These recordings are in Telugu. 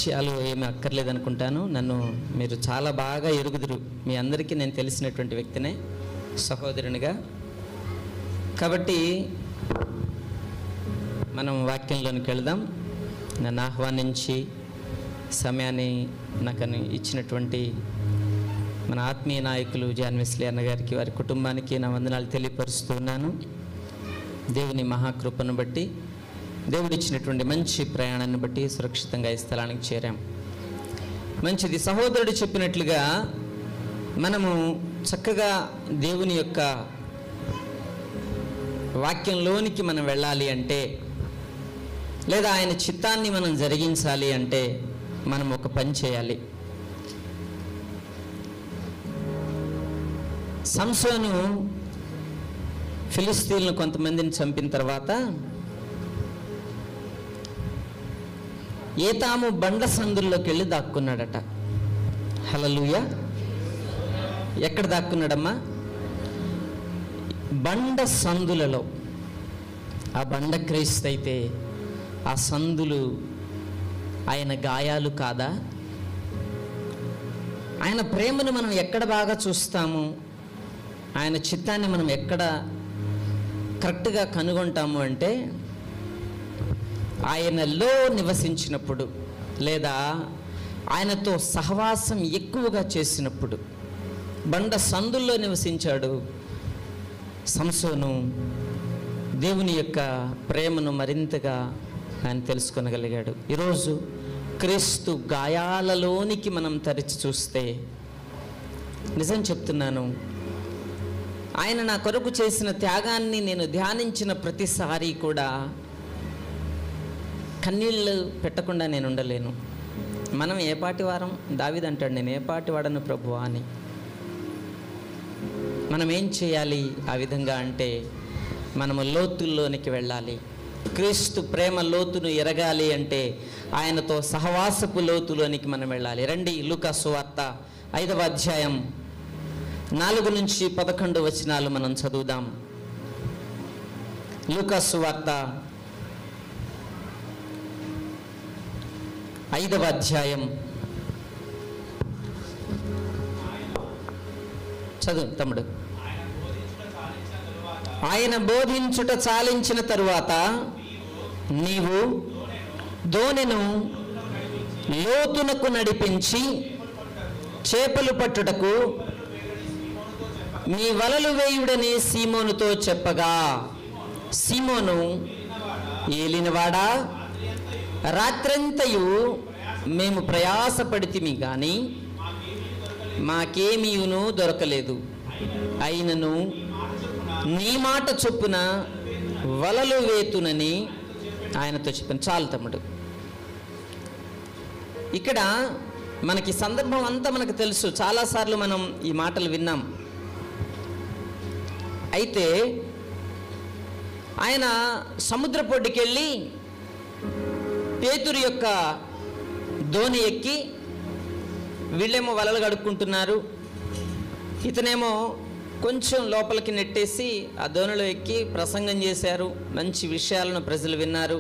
పరిచయాలు ఏమీ అక్కర్లేదనుకుంటాను. నన్ను మీరు చాలా బాగా ఎరుగుదురు. మీ అందరికీ నేను తెలిసినటువంటి వ్యక్తినే, సహోదరునిగా. కాబట్టి మనం వాక్యంలోనికి వెళదాం. నన్ను ఆహ్వానించి సమయాన్ని నాకు ఇచ్చినటువంటి మన ఆత్మీయ నాయకులు జాన్ వెస్లీ అన్నగారికి, వారి కుటుంబానికి నా వందనాలు తెలియపరుస్తున్నాను. దేవుని మహాకృపను బట్టి, దేవుడిచ్చినటువంటి మంచి ప్రయాణాన్ని బట్టి సురక్షితంగా ఈ స్థలానికి చేరాం. మంచిది. సహోదరుడు చెప్పినట్లుగా మనము చక్కగా దేవుని యొక్క వాక్యంలోనికి మనం వెళ్ళాలి అంటే, లేదా ఆయన చిత్తాన్ని మనం జరిగించాలి అంటే మనం ఒక పని చేయాలి. సంసోను ఫిలిస్తీన్లను కొంతమందిని చంపిన తర్వాత ఏతాము బండ సందుల్లోకి వెళ్ళి దాక్కున్నాడట. హల్లెలూయా. ఎక్కడ దాక్కున్నాడమ్మా? బండ సందులలో. ఆ బండ క్రీస్తు అయితే ఆ సందులు ఆయన గాయాలు కాదా? ఆయన ప్రేమను మనం ఎక్కడ బాగా చూస్తాము, ఆయన చిత్తాన్ని మనం ఎక్కడ కరెక్ట్గా కనుగొంటాము అంటే ఆయనలో నివసించినప్పుడు, లేదా ఆయనతో సహవాసం ఎక్కువగా చేసినప్పుడు. బండ సందుల్లో నివసించాడు సంసోను. దేవుని యొక్క ప్రేమను మరింతగా ఆయన తెలుసుకొనగలిగాడు. ఈరోజు క్రీస్తు గాయాలలోనికి మనం తరిచి చూస్తే, నిజం చెప్తున్నాను, ఆయన నా కొరకు చేసిన త్యాగాన్ని నేను ధ్యానించిన ప్రతిసారి కూడా కన్నీళ్ళు పెట్టకుండా నేను ఉండలేను. మనం ఏ పాటి వారం? దావీదు అంటాడు, నేను ఏ పాటి వాడను ప్రభువా అని. మనం ఏం చేయాలి ఆ విధంగా అంటే, మనము లోతుల్లోనికి వెళ్ళాలి. క్రీస్తు ప్రేమ లోతును ఎరగాలి అంటే ఆయనతో సహవాసపు లోతులోనికి మనం వెళ్ళాలి. రండి, లూకా సువార్త 5వ అధ్యాయం 4 నుంచి 11 వచనాలు మనం చదువుదాం. లూకా సువార్త 5వ అధ్యాయం. చదువు తమ్ముడు. ఆయన బోధించుట చాలించిన తరువాత నీవు దోణెను లోతునకు నడిపించి చేపలు పట్టుటకు మీ వలలు వేయుడని సీమోనుతో చెప్పగా, సీమోను, ఏలినవాడా, రాత్రంతయు మేము ప్రయాసపడితిమి గాని మాకేమీయును దొరకలేదు. అయినను నీ మాట చొప్పున వలలు వేతునని ఆయనతో చెప్పాను. చాలు తమ్ముడు. ఇక్కడ మనకి సందర్భం అంతా మనకు తెలుసు, చాలాసార్లు మనం ఈ మాటలు విన్నాం. అయితే ఆయన సముద్రపొడ్డుకి వెళ్ళి పేతురు యొక్క దోణి ఎక్కి, వీళ్ళేమో వలలు కడుక్కుంటున్నారు, ఇతనేమో కొంచెం లోపలికి నెట్టేసి ఆ దోణిలో ఎక్కి ప్రసంగం చేశారు. మంచి విషయాలను ప్రజలు విన్నారు.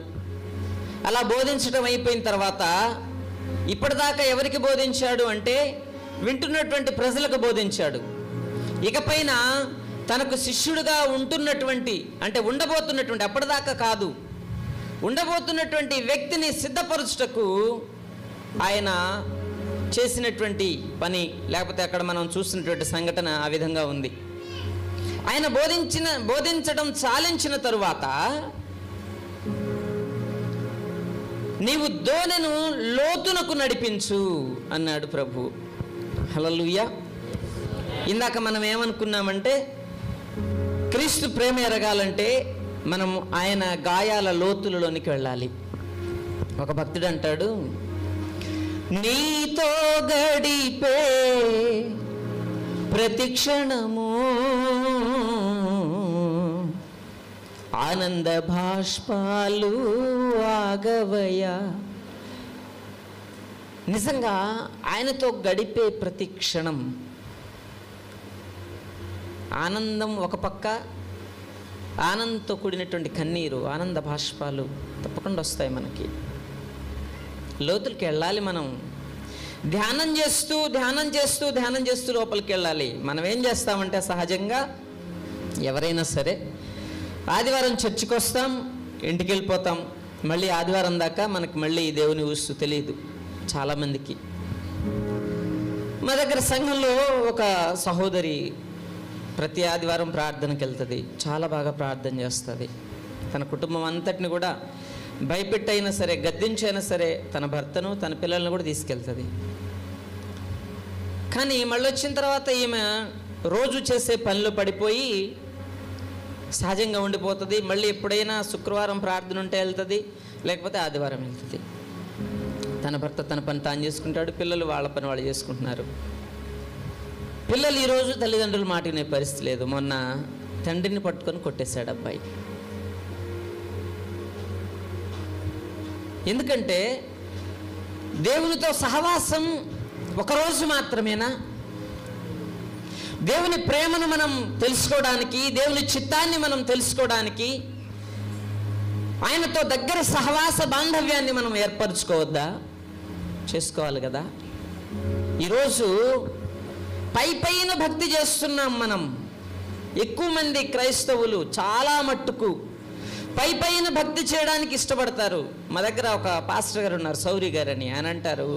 అలా బోధించడం అయిపోయిన తర్వాత ఇప్పటిదాకా ఎవరికి బోధించాడు అంటే వింటున్నటువంటి ప్రజలకు బోధించాడు. ఇకపైన తనకు శిష్యుడిగా ఉంటున్నటువంటి, అంటే ఉండబోతున్నటువంటి, అప్పటిదాకా కాదు, ఉండబోతున్నటువంటి వ్యక్తిని సిద్ధపరచుటకు ఆయన చేసినటువంటి పని, లేకపోతే అక్కడ మనం చూసినటువంటి సంఘటన ఆ విధంగా ఉంది. ఆయన బోధించడం చాలించిన తరువాత నీవు దోణెను లోతునకు నడిపించు అన్నాడు ప్రభు. హల్లెలూయా. ఇందాక మనం ఏమనుకున్నామంటే, క్రీస్తు ప్రేమ ఎరగాలంటే మనం ఆయన గాయాల లోతులలోనికి వెళ్ళాలి. ఒక భక్తుడు అంటాడు, నీతో గడిపే ప్రతిక్షణము ఆనంద భాష్పాలు ఆగవయ్యా. నిజంగా ఆయనతో గడిపే ప్రతి క్షణం ఆనందం ఒక పక్క, ఆనందంతో కూడినటువంటి కన్నీరు, ఆనంద భాష్పాలు తప్పకుండా వస్తాయి మనకి. లోతులకి వెళ్ళాలి. మనం ధ్యానం చేస్తూ లోపలికి వెళ్ళాలి. మనం ఏం చేస్తామంటే సహజంగా ఎవరైనా సరే ఆదివారం చర్చికి వస్తాం, ఇంటికి వెళ్ళిపోతాం. మళ్ళీ ఆదివారం దాకా మనకి మళ్ళీ దేవుని ఊస్తూ తెలియదు చాలామందికి. మా దగ్గర సంఘంలో ఒక సహోదరి ప్రతి ఆదివారం ప్రార్థనకి వెళ్తుంది. చాలా బాగా ప్రార్థన చేస్తుంది. తన కుటుంబం అంతటిని కూడా భయపెట్టైనా సరే, గద్దించైనా సరే తన భర్తను తన పిల్లలను కూడా తీసుకెళ్తుంది. కానీ మళ్ళీ వచ్చిన తర్వాత ఈమె రోజు చేసే పనిలో పడిపోయి సహజంగా ఉండిపోతుంది. మళ్ళీ ఎప్పుడైనా శుక్రవారం ప్రార్థన ఉంటే వెళ్తుంది, లేకపోతే ఆదివారం వెళ్తుంది. తన భర్త తన పని తాను చేసుకుంటాడు, పిల్లలు వాళ్ళ పని వాళ్ళు చేసుకుంటున్నారు. పిల్లలు ఈరోజు తల్లిదండ్రులు మాట వినే పరిస్థితి లేదు. మొన్న తండ్రిని పట్టుకొని కొట్టేశాడు అబ్బాయి. ఎందుకంటే దేవునితో సహవాసం ఒకరోజు మాత్రమేనా? దేవుని ప్రేమను మనం తెలుసుకోవడానికి, దేవుని చిత్తాన్ని మనం తెలుసుకోవడానికి, ఆయనతో దగ్గర సహవాస బాంధవ్యాన్ని మనం ఏర్పరచుకోవద్దా? చేసుకోవాలి కదా. ఈరోజు పైన భక్తి చేస్తున్నాం మనం. ఎక్కువ మంది క్రైస్తవులు చాలా మట్టుకు పైన భక్తి చేయడానికి ఇష్టపడతారు. మా దగ్గర ఒక పాస్టర్ గారు ఉన్నారు, సౌరి గారని. ఆయన అంటారు,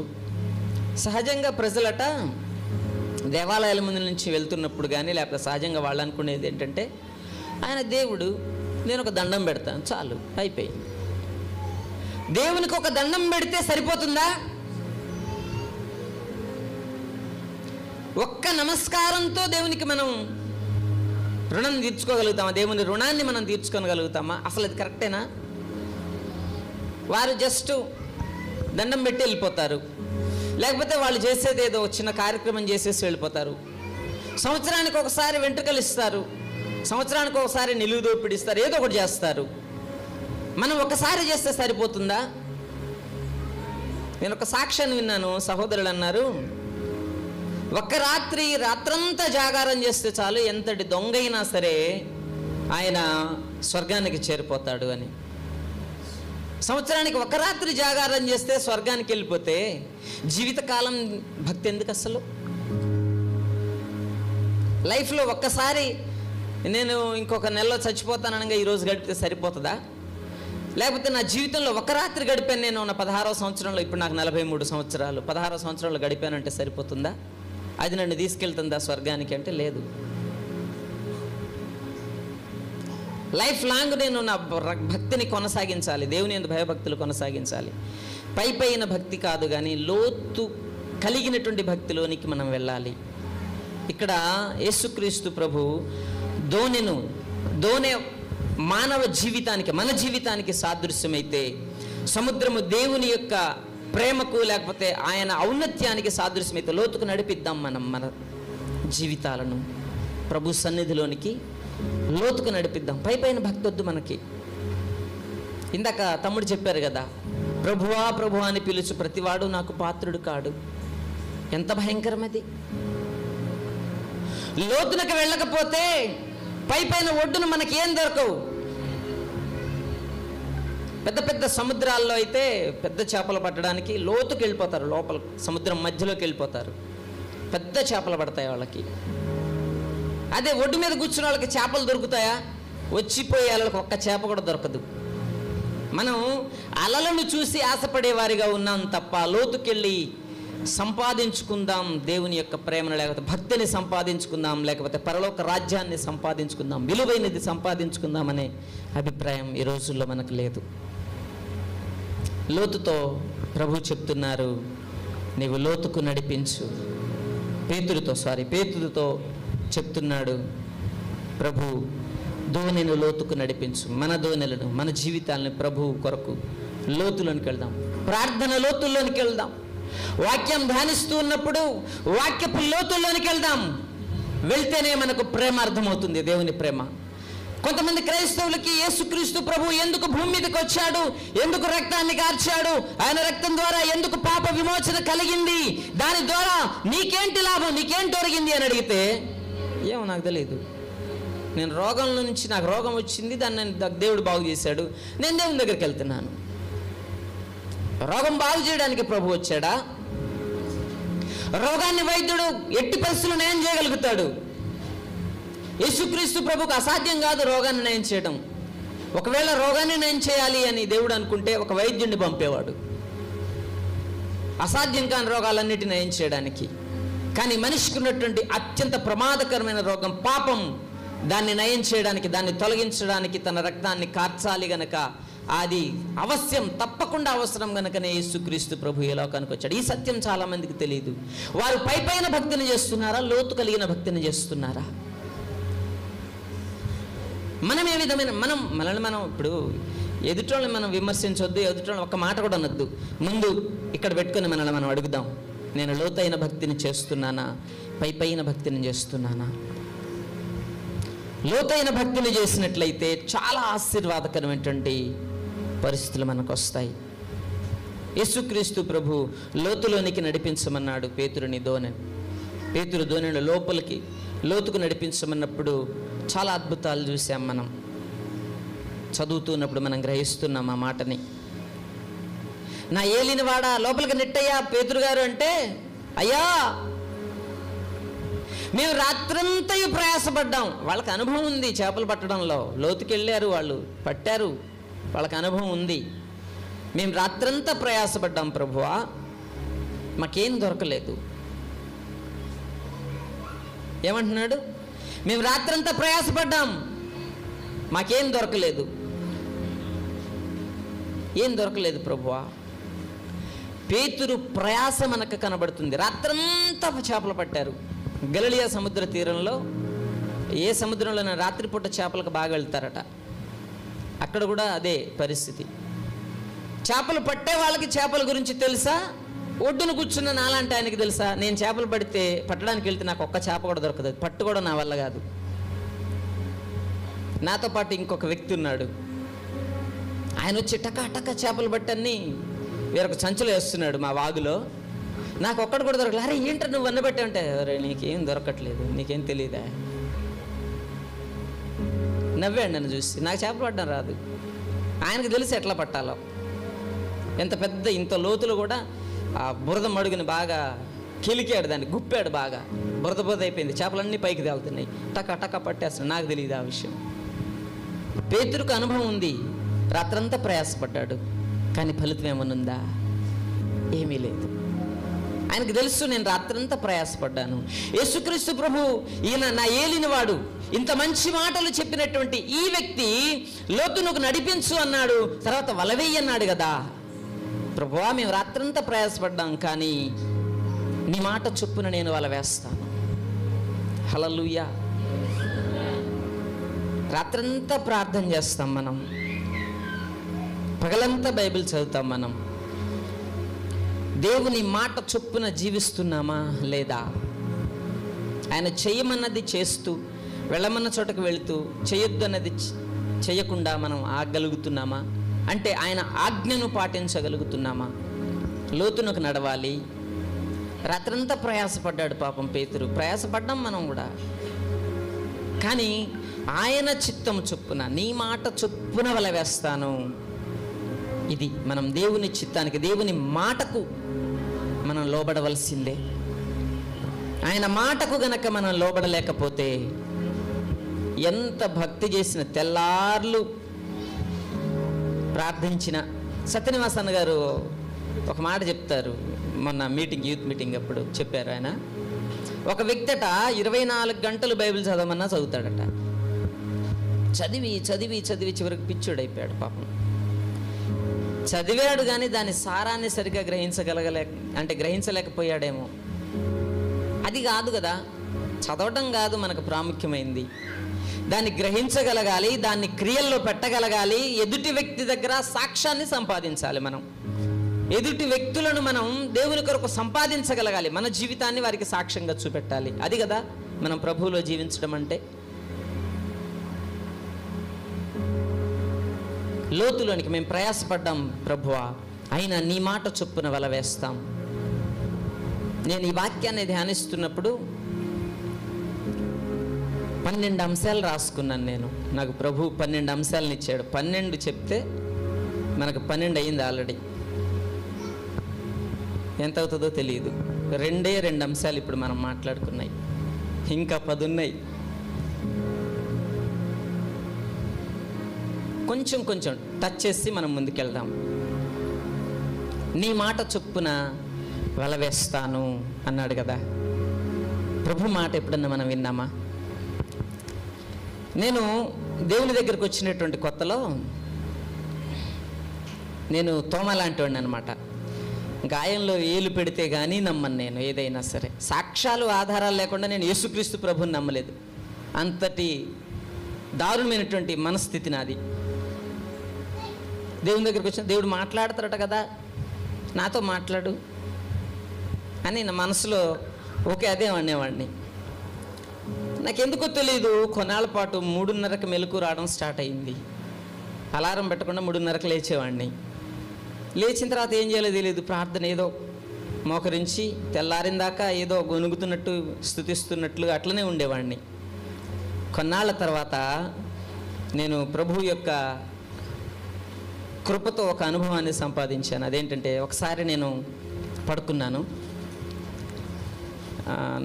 సహజంగా ప్రజలట దేవాలయాల ముందు నుంచి వెళ్తున్నప్పుడు కానీ, లేకపోతే సహజంగా వాళ్ళు అనుకునేది ఏంటంటే, ఆయన దేవుడు, నేను ఒక దండం పెడతాను చాలు, అయిపోయి. దేవునికి ఒక దండం పెడితే సరిపోతుందా? ఒక్క నమస్కారంతో దేవునికి మనం రుణం తీర్చుకోగలుగుతామా? దేవుని రుణాన్ని మనం తీర్చుకోగలుగుతామా? అసలు అది కరెక్టేనా? వారు జస్ట్ దండం పెట్టి వెళ్ళిపోతారు, లేకపోతే వాళ్ళు చేసేది ఏదో చిన్న కార్యక్రమం చేసేసి వెళ్ళిపోతారు. సంవత్సరానికి ఒకసారి వెంట్రుకలు ఇస్తారు, సంవత్సరానికి ఒకసారి నిలువు దోపిడి ఇస్తారు, ఏదో ఒకటి చేస్తారు. మనం ఒకసారి చేస్తే సరిపోతుందా? నేను ఒక సాక్ష్యాన్ని విన్నాను. సహోదరులు అన్నారు, ఒక్క రాత్రంతా జాగారం చేస్తే చాలు, ఎంతటి దొంగైనా సరే ఆయన స్వర్గానికి చేరిపోతాడు అని. సంవత్సరానికి ఒక రాత్రి జాగారం చేస్తే స్వర్గానికి వెళ్ళిపోతే జీవితకాలం భక్తి ఎందుకు? అసలు లైఫ్లో ఒక్కసారి నేను ఇంకొక నెలలో చచ్చిపోతాననగా ఈరోజు గడిపితే సరిపోతుందా? లేకపోతే నా జీవితంలో ఒక రాత్రి గడిపాను నేను నా 16వ సంవత్సరంలో, ఇప్పుడు నాకు 43 సంవత్సరాలు, 16వ సంవత్సరంలో గడిపానంటే సరిపోతుందా? అది నన్ను తీసుకెళ్తుందా స్వర్గానికి అంటే లేదు. లైఫ్ లాంగ్ నేను నా భక్తిని కొనసాగించాలి, దేవుని యందు భయభక్తులు కొనసాగించాలి. పైన భక్తి కాదు కానీ లోతు కలిగినటువంటి భక్తిలోనికి మనం వెళ్ళాలి. ఇక్కడ యేసుక్రీస్తు ప్రభు దోనె మానవ జీవితానికి, మన జీవితానికి సాదృశ్యమైతే, సముద్రము దేవుని యొక్క ప్రేమకు లేకపోతే ఆయన ఔన్నత్యానికి సాదృశ్యమైతే, లోతుకు నడిపిద్దాం మనం మన జీవితాలను ప్రభు సన్నిధిలోనికి, లోతుకు నడిపిద్దాం. పైన భక్తి వద్దు మనకి. ఇందాక తమ్ముడు చెప్పారు కదా, ప్రభువా ప్రభువా అని పిలుచు ప్రతివాడు నాకు పాత్రుడు కాడు. ఎంత భయంకరమది. లోతునకు వెళ్ళకపోతే పైన ఒడ్డును మనకి ఏం దొరకవు. పెద్ద పెద్ద సముద్రాల్లో అయితే పెద్ద చేపలు పట్టడానికి లోతుకి వెళ్ళిపోతారు, లోపల సముద్రం మధ్యలోకి వెళ్ళిపోతారు, పెద్ద చేపలు పడతాయి వాళ్ళకి. అదే ఒడ్డు మీద కూర్చున్న వాళ్ళకి చేపలు దొరుకుతాయా? వచ్చిపోయే వాళ్ళకి ఒక్క చేప కూడా దొరకదు. మనం అలలను చూసి ఆశపడేవారిగా ఉన్నాం తప్ప, లోతుకెళ్ళి సంపాదించుకుందాం దేవుని యొక్క ప్రేమను, లేకపోతే భక్తిని సంపాదించుకుందాం, లేకపోతే పరలోక రాజ్యాన్ని సంపాదించుకుందాం, విలువైనది సంపాదించుకుందాం అనే అభిప్రాయం ఈ రోజుల్లో మనకు లేదు. లోతుతో ప్రభు చెప్తున్నారు, నీవు లోతుకు నడిపించు. పేతురుతో చెప్తున్నాడు ప్రభు, దోణిను లోతుకు నడిపించు. మన దోణెలను, మన జీవితాలను ప్రభు కొరకు లోతులోనికి వెళ్దాం, ప్రార్థన లోతుల్లోనికి వెళ్దాం, వాక్యం ధ్యానిస్తూ ఉన్నప్పుడు వాక్యపు లోతుల్లోనికి వెళ్దాం. వెళ్తేనే మనకు ప్రేమ అర్థమవుతుంది, దేవుని ప్రేమ. కొంతమంది క్రైస్తవులకి యేసుక్రీస్తు ప్రభు ఎందుకు భూమి మీదకి వచ్చాడు, ఎందుకు రక్తాన్ని కార్చాడు, ఆయన రక్తం ద్వారా ఎందుకు పాప విమోచన కలిగింది, దాని ద్వారా నీకేంటి లాభం, నీకేంటి ఒరిగింది అని అడిగితే ఏమో నాకు తెలియదు. నేను రోగం నుంచి, నాకు రోగం వచ్చింది, దాన్ని దేవుడు బాగు చేశాడు, నేను దేవుని దగ్గరికి వెళ్తున్నాను. రోగం బాగు చేయడానికి ప్రభు వచ్చాడా? రోగాన్ని వైద్యుడు ఎట్టి పరిస్థితుల్లో నయం చేయగలుగుతాడు. యేసుక్రీస్తు ప్రభుకు అసాధ్యం కాదు రోగాన్ని నయం చేయడం. ఒకవేళ రోగాన్ని నయం చేయాలి అని దేవుడు అనుకుంటే ఒక వైద్యుడిని పంపేవాడు అసాధ్యం కాని రోగాలన్నిటిని నయం చేయడానికి. కానీ మనిషికి ఉన్నటువంటి అత్యంత ప్రమాదకరమైన రోగం పాపం, దాన్ని నయం చేయడానికి, దాన్ని తొలగించడానికి తన రక్తాన్ని కార్చాలి గనక అది అవశ్యం, తప్పకుండా అవసరం గనకనే యేసుక్రీస్తు ప్రభు ఈ లోకానికి వచ్చాడు. ఈ సత్యం చాలా మందికి తెలియదు. వారు పైపైన భక్తిని చేస్తున్నారా, లోతు కలిగిన భక్తిని చేస్తున్నారా? మనం ఏ విధమైన మనల్ని మనం ఇప్పుడు ఎదుటోళ్ళని మనం విమర్శించొద్దు, ఎదుటోళ్ళని ఒక్క మాట కూడా అనొద్దు. ముందు ఇక్కడ పెట్టుకొని మనల్ని మనం అడుగుదాం, నేను లోతైన భక్తిని చేస్తున్నానా, పైపైన భక్తిని చేస్తున్నానా? లోతైన భక్తిని చేసినట్లయితే చాలా ఆశీర్వాదకరమైనటువంటి పరిస్థితులు మనకు వస్తాయి. యేసుక్రీస్తు ప్రభు లోతులోనికి నడిపించమన్నాడు పేతురుని దోణిని. పేతురు దోణిని లోపలికి లోతుకు నడిపించమన్నప్పుడు చాలా అద్భుతాలు చూసాం. మనం చదువుతున్నప్పుడు మనం గ్రహిస్తున్నాం ఆ మాటని. నా ఏలినవాడా లోపలికి నెట్టయ్యా పేతురు గారు అంటే, అయ్యా మేము రాత్రంతా ప్రయాసపడ్డాం. వాళ్ళకి అనుభవం ఉంది చేపలు పట్టడంలో, లోతుకి వెళ్ళారు, వాళ్ళు పట్టారు, వాళ్ళకి అనుభవం ఉంది. మేము రాత్రంతా ప్రయాసపడ్డాం ప్రభువా, మాకేం దొరకలేదు. ఏమంటున్నాడు? మేము రాత్రంతా ప్రయాసపడ్డాం, మాకేం దొరకలేదు. ఏం దొరకలేదు ప్రభువా? పేతురు ప్రయాస మనకు కనబడుతుంది. రాత్రంతా చేపలు పట్టారు. గలిలయ సముద్ర తీరంలో, ఏ సముద్రంలో రాత్రిపూట చేపలకు బాగా వెళ్తారట, అక్కడ కూడా అదే పరిస్థితి. చేపలు పట్టే వాళ్ళకి చేపల గురించి తెలుసా? ఒడ్డును కూర్చున్న నాలాంటి ఆయనకి తెలుసా? నేను చేపలు పట్టడానికి వెళ్తే నాకు ఒక్క చేప కూడా దొరకదు, పట్టు కూడా నా వల్ల కాదు. నాతో పాటు ఇంకొక వ్యక్తి ఉన్నాడు, ఆయన వచ్చి టకా చేపలు పట్టన్ని వేరొక సంచులో వేస్తున్నాడు మా వాగులో. నాకు ఒక్కడు కూడా దొరకలేదు. అరే ఏంటో నువ్వు అన్నబట్టే అరే నీకేం దొరకట్లేదు, నీకేం తెలియదా? నవ్వాడు నన్ను చూసి. నాకు చేపలు పట్టడం రాదు, ఆయనకు తెలిసి ఎట్లా పట్టాలో. ఎంత పెద్ద ఇంత లోతులు కూడా ఆ బురద మడుగుని బాగా కిలికాడు, దాన్ని గుప్పాడు, బాగా బురద అయిపోయింది, చేపలన్నీ పైకి తేలుతున్నాయి, టకా పట్టేస్తున్నాడు. నాకు తెలియదు ఆ విషయం. పేతురుకు అనుభవం ఉంది, రాత్రంతా ప్రయాసపడ్డాడు, కానీ ఫలితం ఏమనుందా? ఏమీ లేదు. ఆయనకు తెలుసు నేను రాత్రంతా ప్రయాసపడ్డాను. యేసుక్రీస్తు ప్రభు ఈయన నా ఏలినవాడు, ఇంత మంచి మాటలు చెప్పినటువంటి ఈ వ్యక్తి లోతునకు నడిపించు అన్నాడు, తర్వాత వలవేయి అన్నాడు కదా. ప్రభువా మేము రాత్రంతా ప్రయాసపడ్డాం, కానీ నీ మాట చొప్పున నేను వల వేస్తాను. హల్లెలూయా. రాత్రంతా ప్రార్థన చేస్తాం మనం, పగలంతా బైబిల్ చదువుతాం మనం. దేవుని మాట చొప్పున జీవిస్తున్నామా లేదా? ఆయన చేయమన్నది చేస్తూ, వెళ్ళమన్న చోటకు వెళుతూ, చేయొద్దు అన్నది చేయకుండా మనం ఆగలుగుతున్నామా? అంటే ఆయన ఆజ్ఞను పాటించగలుగుతున్నామా? లోతునకు నడవాలి. రాత్రంతా ప్రయాసపడ్డాడు పాపం పేతురు, ప్రయాసపడ్డాం మనం కూడా. కానీ ఆయన చిత్తం చొప్పున, నీ మాట చొప్పున వల వేస్తాను. ఇది మనం దేవుని చిత్తానికి, దేవుని మాటకు మనం లోబడవలసిందే. ఆయన మాటకు గనక మనం లోబడలేకపోతే ఎంత భక్తి చేసిన, తెల్లార్లు ప్రార్థించిన. సత్యనివాస్ అన్న గారు ఒక మాట చెప్తారు, మొన్న మీటింగ్, యూత్ మీటింగ్ అప్పుడు చెప్పారు. ఆయన ఒక వ్యక్తి అట 24 గంటలు బైబిల్ చదవమన్నా చదువుతాడట. చదివి చదివి చదివి చివరికి పిచ్చోడైపోయాడు పాపం. చదివాడు కానీ దాని సారాన్ని సరిగ్గా గ్రహించలేకపోయాడేమో. అది కాదు కదా, చదవటం కాదు మనకు ప్రాముఖ్యమైంది, దాన్ని గ్రహించగలగాలి, దాన్ని క్రియల్లో పెట్టగలగాలి. ఎదుటి వ్యక్తి దగ్గర సాక్ష్యాన్ని సంపాదించాలి. మనం ఎదుటి వ్యక్తులను మనం దేవుని కొరకు సంపాదించగలగాలి, మన జీవితాన్ని వారికి సాక్ష్యంగా చూపెట్టాలి. అది కదా మనం ప్రభువులో జీవించడం అంటే. లోతులోనికి మేము ప్రయాసపడ్డాం ప్రభువా, అయినా నీ మాట చొప్పున వల వేస్తాం. నేను ఈ వాక్యాన్ని ధ్యానిస్తున్నప్పుడు 12 అంశాలు రాసుకున్నాను. నాకు ప్రభు 12 అంశాలను ఇచ్చాడు. 12 చెప్తే మనకు 12 అయింది ఆల్రెడీ. ఎంత అవుతుందో తెలియదు. 2 అంశాలు ఇప్పుడు మనం మాట్లాడుకున్నాయి, ఇంకా 10 ఉన్నాయి. కొంచెం కొంచెం టచ్ చేసి మనం ముందుకెళ్దాం. నీ మాట చొప్పున వల వేస్తాను అన్నాడు కదా. ప్రభు మాట ఎప్పుడన్నా మనం విన్నామా? నేను దేవుని దగ్గరికి వచ్చినటువంటి కొత్తలో నేను తోమ లాంటి వాడిని అనమాట. గాయంలో ఏలు పెడితే కానీ నమ్మను నేను ఏదైనా సరే. సాక్ష్యాలు ఆధారాలు లేకుండా నేను యేసుక్రీస్తు ప్రభుని నమ్మలేదు. అంతటి దారుణమైనటువంటి మనస్థితి నాది. దేవుని దగ్గరికి వచ్చిన దేవుడు మాట్లాడతారట కదా, నాతో మాట్లాడు అని నా మనసులో ఓకే అదే అనేవాడిని. నాకెందుకో తెలియదు, కొన్నాళ్ళ పాటు 3:30కి మెలకు రావడం స్టార్ట్ అయింది. అలారం పెట్టకుండా 3:30కి లేచేవాడిని. లేచిన తర్వాత ఏం చేయాలో తెలియదు, ప్రార్థన ఏదో మోకరించి తెల్లారిన దాకా ఏదో గొనుగుతున్నట్టు స్తుతిస్తున్నట్లు అట్లనే ఉండేవాడిని. కొన్నాళ్ళ తర్వాత నేను ప్రభు యొక్క కృపతో ఒక అనుభవాన్ని సంపాదించాను. అదేంటంటే, ఒకసారి నేను పడుకున్నాను.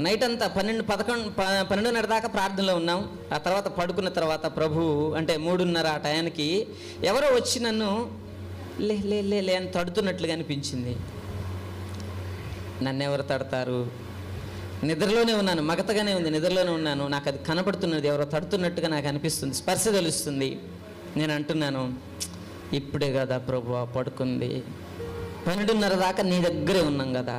నైట్ అంతా 12:30 దాకా ప్రార్థనలో ఉన్నాం. ఆ తర్వాత పడుకున్న తర్వాత ప్రభు అంటే 3:30 ఆ టయానికి ఎవరో వచ్చి నన్ను లే లే లే లే అని తడుతున్నట్లుగా అనిపించింది. నన్ను ఎవరు తడతారు? నిద్రలోనే ఉన్నాను, మగతగానే ఉంది, నిద్రలోనే ఉన్నాను. నాకు అది కనపడుతున్నది, ఎవరో తడుతున్నట్టుగా నాకు అనిపిస్తుంది, స్పర్శ తెలుస్తుంది. నేను అంటున్నాను, ఇప్పుడే కదా ప్రభు పడుకుంది, 12:30 దాకా నీ దగ్గరే ఉన్నాం కదా,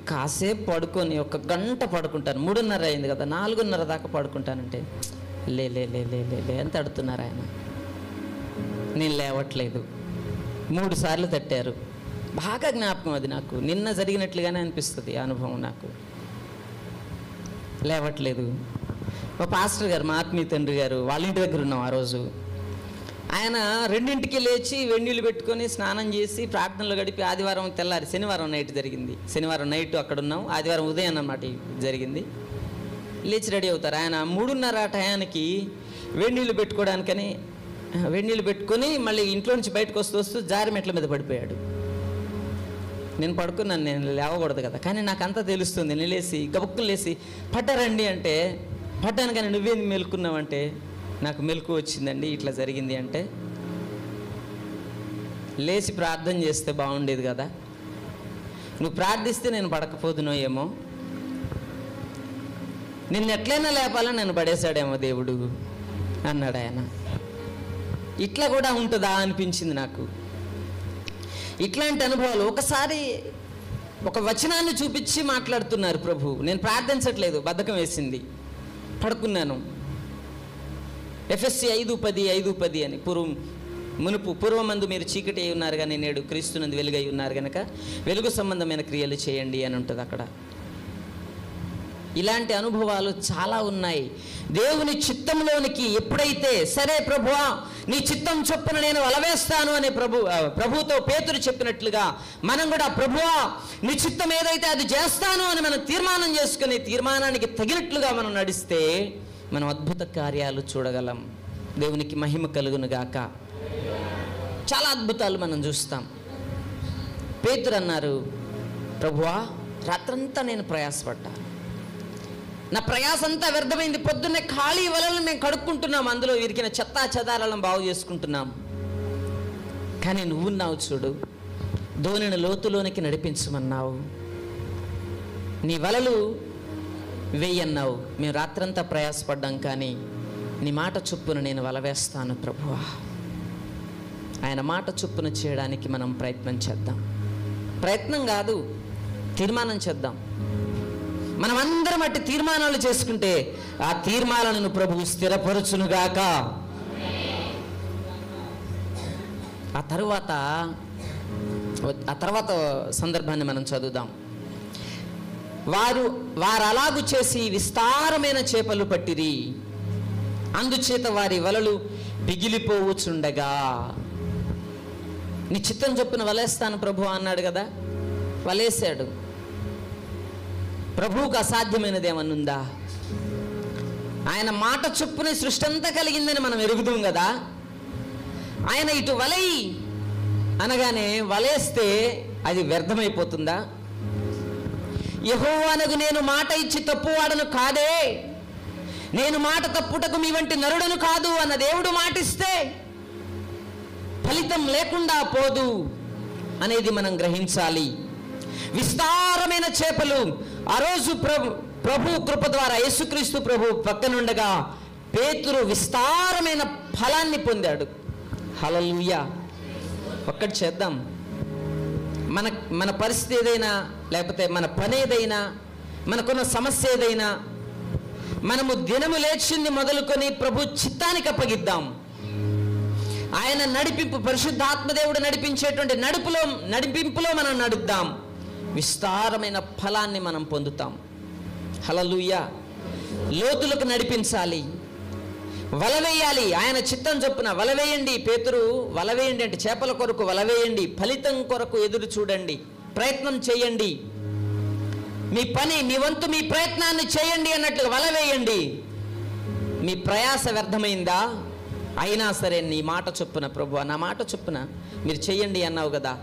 కాసేపు పడుకొని 1 గంట పడుకుంటాను, 3:30 అయింది కదా, 4:30 దాకా పడుకుంటానంటే లే లే లే లే లే లే అని తడుతున్నారు ఆయన. నేను లేవట్లేదు. 3 సార్లు తట్టారు. బాగా జ్ఞాపకం అది నాకు, నిన్న జరిగినట్లుగానే అనిపిస్తుంది ఆ అనుభవం నాకు. లేవట్లేదు. మా పాస్టర్ గారు, మా ఆత్మీయ తండ్రి గారు వాళ్ళ ఇంటి దగ్గర ఉన్నాం ఆ రోజు. ఆయన 2ంటికి లేచి వెన్నీళ్ళు పెట్టుకొని స్నానం చేసి ప్రార్థనలు గడిపి ఆదివారం తెల్లారి, శనివారం నైట్ జరిగింది, శనివారం నైట్ అక్కడ ఉన్నాం, ఆదివారం ఉదయం అన్నమాట జరిగింది. లేచి రెడీ అవుతారు. ఆయన 3:30 టయానికి వెన్నీళ్ళు పెట్టుకోవడానికని వెన్నీళ్ళు పెట్టుకొని మళ్ళీ ఇంట్లో నుంచి బయటకు వస్తూ జారి మెట్ల మీద పడిపోయాడు. నేను పడుకున్నాను, నేను లేవకూడదు కదా, కానీ నాకు అంతా తెలుస్తుంది. నేను లేచి గబుక్కులు లేచి పడ్డారండి అంటే, పడ్డాను కానీ నువ్వేంది మేలుకున్నావంటే, నాకు మెలకు వచ్చిందండి ఇట్లా జరిగింది అంటే, లేచి ప్రార్థన చేస్తే బాగుండేది కదా, నువ్వు ప్రార్థిస్తే నేను పడకపోదునో ఏమో, నిన్ను ఎట్లయినా లేపాలని నన్ను పడేశాడేమో దేవుడు అన్నాడు ఆయన. ఇట్లా కూడా ఉంటుందా అనిపించింది నాకు. ఇట్లాంటి అనుభవాలు ఒకసారి ఒక వచనాన్ని చూపించి మాట్లాడుతున్నారు ప్రభు. నేను ప్రార్థించట్లేదు, బద్ధకం వేసింది, పడుకున్నాను. ఎఫెసీ 5:10 అని, పూర్వమందు మీరు చీకటి అయి ఉన్నారు కానీ నేడు క్రీస్తునందు వెలుగై ఉన్నారు కనుక వెలుగు సంబంధమైన క్రియలు చేయండి అని ఉంటుంది అక్కడ. ఇలాంటి అనుభవాలు చాలా ఉన్నాయి. దేవుని చిత్తంలోనికి ఎప్పుడైతే సరే ప్రభువా నీ చిత్తం చొప్పున నేను వలవేస్తాను అని ప్రభుతో పేతురు చెప్పినట్లుగా మనం కూడా ప్రభువా నీ చిత్తం ఏదైతే అది చేస్తాను అని మనం తీర్మానం చేసుకుని తీర్మానానికి తగినట్లుగా మనం నడిస్తే మనం అద్భుత కార్యాలు చూడగలం. దేవునికి మహిమ కలుగును గాక. చాలా అద్భుతాలు మనం చూస్తాం. పేతురు అన్నారు, ప్రభువా రాత్రంతా నేను ప్రయాసపడ్డా, నా ప్రయాసంతా వ్యర్థమైంది, పొద్దున్నే ఖాళీ వలలను మేము కడుక్కుంటున్నాం, అందులో ఇరికిన చెత్తా చెదారాలను బాగు చేసుకుంటున్నాం, కానీ నువ్వున్నావు చూడు, ధోనిని లోతులోనికి నడిపించమన్నావు, నీ వలలు వేయన్నావు, మేము రాత్రంతా ప్రయాసపడ్డాం కానీ నీ మాట చొప్పున నేను వల వేస్తాను ప్రభువా. ఆయన మాట చొప్పున చేయడానికి మనం ప్రయత్నం చేద్దాం. ప్రయత్నం కాదు, తీర్మానం చేద్దాం. మనం అందరం అట్టి తీర్మానాలు చేసుకుంటే ఆ తీర్మానాలను ప్రభువు స్థిరపరచునుగాక. ఆ తర్వాత సందర్భాన్ని మనం చదువుదాం. వారు అలాగు చేసి విస్తారమైన చేపలు పట్టిరి, అందుచేత వారి వలలు పిగిలిపోవచ్చుండగా. నీ చిత్తం చొప్పున వలేస్తాను ప్రభు అన్నాడు కదా, వలేశాడు. ప్రభువుకు అసాధ్యమైనది ఏమన్నుందా? ఆయన మాట చొప్పున సృష్టి అంతా కలిగిందని మనం ఎరుగుదాం కదా. ఆయన ఇటు వలై అనగానే వలేస్తే అది వ్యర్థమైపోతుందా? యెహోవానగు నేను మాట ఇచ్చి తప్పువాడను కాదే, నేను మాట తప్పుటకు మీ వంటి నరుడను కాదు అన్న దేవుడు మాటిస్తే ఫలితం లేకుండా పోదు అనేది మనం గ్రహించాలి. విస్తారమైన చేపలు ఆ రోజు ప్రభు కృప ద్వారా యేసుక్రీస్తు ప్రభు పక్కనుండగా పేతురు విస్తారమైన ఫలాన్ని పొందాడు. హల్లెలూయా. ఒక్కటి చేద్దాం. మన పరిస్థితి ఏదైనా, లేకపోతే మన పని ఏదైనా, మనకున్న సమస్య ఏదైనా, మనము దినము లేచింది మొదలుకొని ప్రభు చిత్తానికి అప్పగిద్దాం. ఆయన నడిపింపు, పరిశుద్ధాత్మదేవుడు నడిపించేటువంటి నడిపింపులో మనం నడుద్దాం. విస్తారమైన ఫలాన్ని మనం పొందుతాం. హల్లెలూయా. లోతులకు నడిపించాలి, వలవేయాలి. ఆయన చిత్తం చొప్పున వలవేయండి. పేతురు వలవేయండి అంటే చేపల కొరకు వలవేయండి, ఫలితం కొరకు ఎదురు చూడండి, ప్రయత్నం చేయండి, మీ పని, మీ వంతు, మీ ప్రయత్నాన్ని చేయండి అన్నట్లు వలవేయండి. మీ ప్రయాస వ్యర్థమైందా? అయినా సరే నీ మాట చొప్పున ప్రభువా, నా మాట చొప్పున మీరు చేయండి అన్నావు కదా,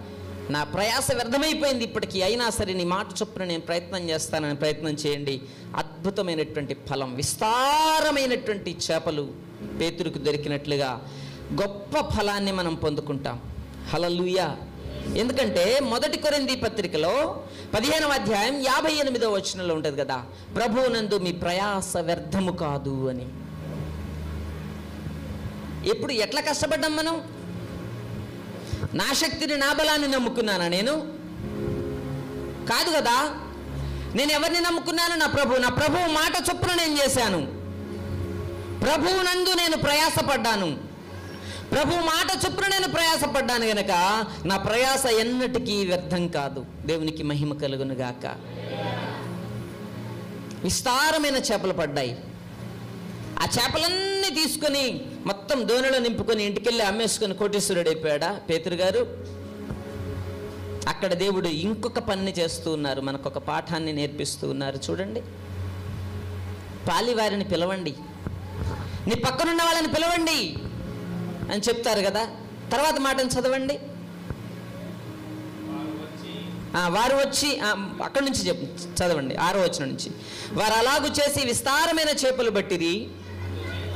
నా ప్రయాస వ్యర్థమైపోయింది ఇప్పటికీ, అయినా సరే నీ మాట చొప్పున నేను ప్రయత్నం చేస్తానని ప్రయత్నం చేయండి. అద్భుతమైనటువంటి ఫలం, విస్తారమైనటువంటి చేపలు పేతురుకు దొరికినట్లుగా గొప్ప ఫలాన్ని మనం పొందుకుంటాం. హల్లెలూయా. ఎందుకంటే 1 కొరింథీ పత్రికలో 15వ అధ్యాయం 58వ వచనంలో ఉంటుంది కదా, ప్రభువునందు మీ ప్రయాస వ్యర్థము కాదు అని. ఎప్పుడు ఎట్లా కష్టపడ్డాం మనం? నా శక్తిని, నా బలాన్ని నమ్ముకున్నానా నేను? కాదు కదా. నేను ఎవరిని నమ్ముకున్నాను? నా ప్రభువు మాట చొప్పున నేను చేశాను. ప్రభువునందు నేను ప్రయాసపడ్డాను. ప్రభు మాట చొప్పున నేను ప్రయాసపడ్డాను గనక నా ప్రయాస ఎన్నటికీ వ్యర్థం కాదు. దేవునికి మహిమ కలుగును గాక. విస్తారమైన చేపలు పడ్డాయి. ఆ చేపలన్నీ తీసుకొని మొత్తం దోణిలో నింపుకొని ఇంటికెళ్ళి అమ్మేసుకొని కోటీశ్వరుడు అయిపోయాడా పేతురు గారు? అక్కడ దేవుడు ఇంకొక పని చేస్తూ ఉన్నారు, మనకొక పాఠాన్ని నేర్పిస్తూ ఉన్నారు. చూడండి, పాలివారిని పిలవండి, నీ పక్కనున్న వాళ్ళని పిలవండి అని చెప్తారు కదా. తర్వాత మాటను చదవండి. వారు వచ్చి, అక్కడి నుంచి చదవండి 6వ వచనం నుంచి. వారు అలాగు చేసి విస్తారమైన చేపలు పట్టిరి,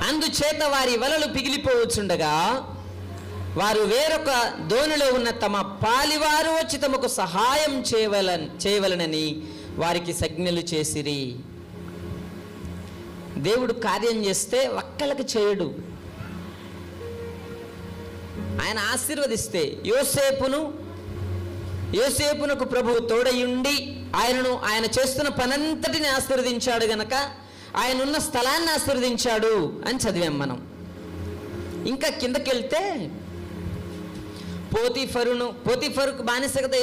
అందుచేత వారి వలలు పిగిలిపోవచ్చుండగా వారు వేరొక దోణిలో ఉన్న తమ పాలివారు వచ్చి తమకు సహాయం చేయవలనని వారికి సంజ్ఞలు చేసిరి. దేవుడు కార్యం చేస్తే ఒక్కళ్ళకి చేయడు, ఆయన ఆశీర్వదిస్తే. యోసేపునకు ప్రభువు తోడయుండి ఆయన చేస్తున్న పనంతటిని ఆశీర్వదించాడు గనక ఆయన ఉన్న స్థలాన్ని ఆశీర్వదించాడు అని చదివాం మనం. ఇంకా కిందకెళ్తే పోతీఫరుకు బానిస కదా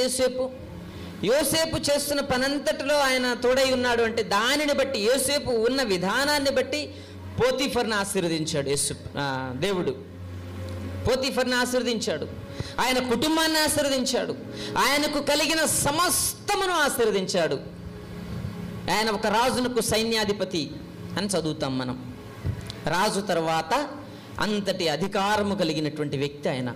యోసేపు చేస్తున్న పనంతటిలో ఆయన తోడై ఉన్నాడు అంటే దానిని బట్టి, యోసేపు ఉన్న విధానాన్ని బట్టి పోతీఫర్ని ఆశీర్వదించాడు దేవుడు. పోతీఫర్ని ఆశీర్వదించాడు, ఆయన కుటుంబాన్ని ఆశీర్వదించాడు, ఆయనకు కలిగిన సమస్తమును ఆశీర్వదించాడు. ఆయన ఒక రాజునకు సైన్యాధిపతి అని చదువుతాం మనం. రాజు తర్వాత అంతటి అధికారము కలిగినటువంటి వ్యక్తి ఆయన.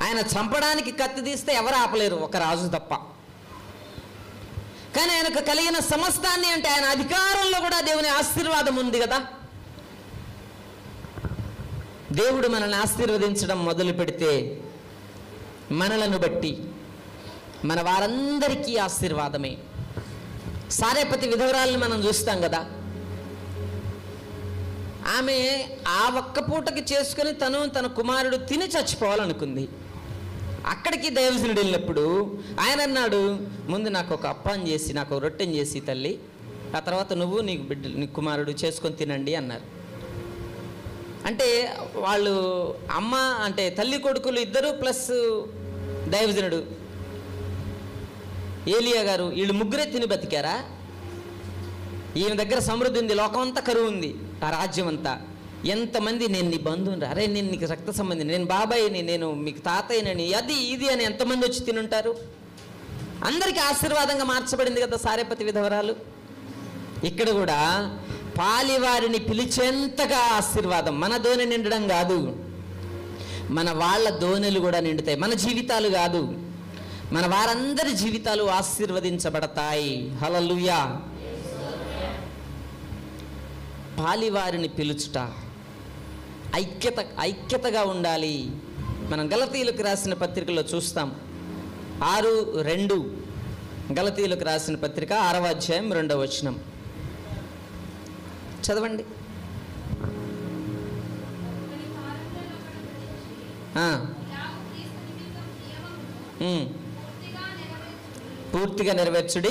ఆయన చంపడానికి కత్తి తీస్తే ఎవరు ఆపలేరు, ఒక రాజు తప్ప. కానీ ఆయనకు కలిగిన సమస్తాన్ని, అంటే ఆయన అధికారంలో కూడా దేవుని ఆశీర్వాదం ఉంది కదా. దేవుడు మనల్ని ఆశీర్వదించడం మొదలు పెడితే మనలను బట్టి మన వారందరికీ ఆశీర్వాదమే. సారేపతి విధవరాలను మనం చూస్తాం కదా, ఆమె ఆ ఒక్క పూటకి చేసుకుని తన కుమారుడు తిని చచ్చిపోవాలనుకుంది. అక్కడికి దైవజనుడు వెళ్ళినప్పుడు ఆయన అన్నాడు, ముందు నాకు ఒక అప్పం చేసి, నాకు ఒక రొట్టెని చేసి తల్లి, ఆ తర్వాత నువ్వు నీ కుమారుడు చేసుకొని తినండి అన్నారు. అంటే వాళ్ళు అమ్మ, అంటే తల్లి కొడుకులు ఇద్దరు ప్లస్ దైవజనుడు ఏలియా గారు, వీళ్ళు ముగ్గురే తిని బతికారా? ఈయన దగ్గర సమృద్ధి ఉంది, లోకం అంతా కరువు ఉంది, ఆ రాజ్యం అంతా. ఎంతమంది, నేను నీ బంధువుని, అరే నేను నీకు రక్త సంబంధిని, నేను బాబాయిని, నేను మీకు తాతయ్యని, అది ఇది అని ఎంతమంది వచ్చి తినుంటారు? అందరికీ ఆశీర్వాదంగా మార్చబడింది కదా సారేపతి విధవరాలు. ఇక్కడ కూడా పాలివారిని పిలిచేంతగా ఆశీర్వాదం. మన దోణి నిండడం కాదు, మన వాళ్ళ దోణెలు కూడా నిండుతాయి. మన జీవితాలు కాదు, మన వారందరి జీవితాలు ఆశీర్వదించబడతాయి. హల్లెలూయా. పాలివారిని పిలుచుట, ఐక్యతగా ఉండాలి. మనం గలతీయులకు రాసిన పత్రికలో చూస్తాం 6:2. గలతీయులకు రాసిన పత్రిక 6వ అధ్యాయం 2వ వచనం చదవండి. పూర్తిగా నెరవేర్చుడి.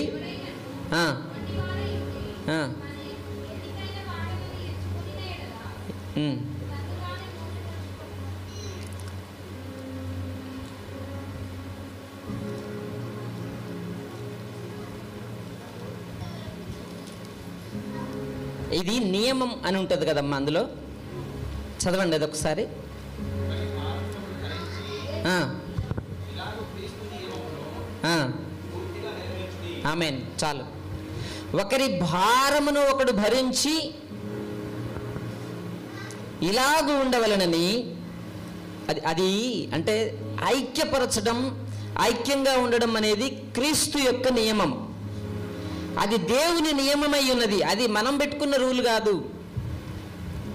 ఇది నియమం అని ఉంటుంది కదమ్మా, అందులో చదవండి అది ఒకసారి. ఆమేన్. చాలు. ఒకరి భారమును ఒకడు భరించి ఇలాగూ ఉండవలనని, అది అంటే ఐక్యపరచడం, ఐక్యంగా ఉండడం అనేది క్రీస్తు యొక్క నియమం. అది దేవుని నియమమై ఉన్నది, అది మనం పెట్టుకున్న రూల్ కాదు.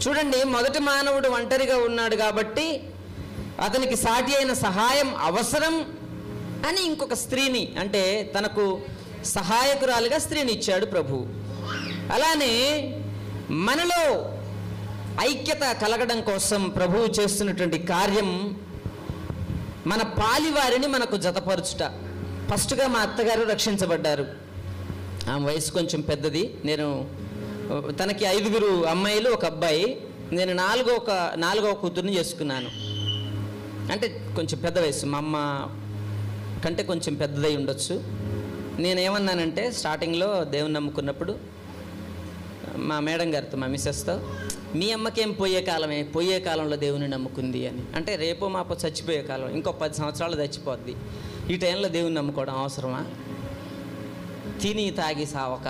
చూడండి, మొదటి మానవుడు ఒంటరిగా ఉన్నాడు కాబట్టి అతనికి సాటి అయిన సహాయం అవసరం అని ఇంకొక స్త్రీని, అంటే తనకు సహాయకురాలుగా స్త్రీని ఇచ్చాడు ప్రభు. అలానే మనలో ఐక్యత కలగడం కోసం ప్రభువు చేస్తున్నటువంటి కార్యం మన పాలివారిని మనకు జతపరచుట. ఫస్ట్గా మా అత్తగారు రక్షించబడ్డారు. ఆమె వయసు కొంచెం పెద్దది. తనకి 5 అమ్మాయిలు, 1 అబ్బాయి. నేను నాలుగవ కూతుర్ని చేసుకున్నాను. అంటే కొంచెం పెద్ద వయసు, మా అమ్మ కంటే కొంచెం పెద్దదై ఉండొచ్చు. నేనేమన్నానంటే స్టార్టింగ్లో దేవుని నమ్ముకున్నప్పుడు మా మేడం గారితో, మా మిస్సెస్తో, మీ అమ్మకేం పోయే కాలంలో దేవుని నమ్ముకుంది అని. అంటే రేపో మాపో చచ్చిపోయే కాలం, ఇంకో 10 సంవత్సరాలు చచ్చిపోద్ది. ఈ టైంలో దేవుని నమ్ముకోవడం అవసరమా? తిని తాగి సావక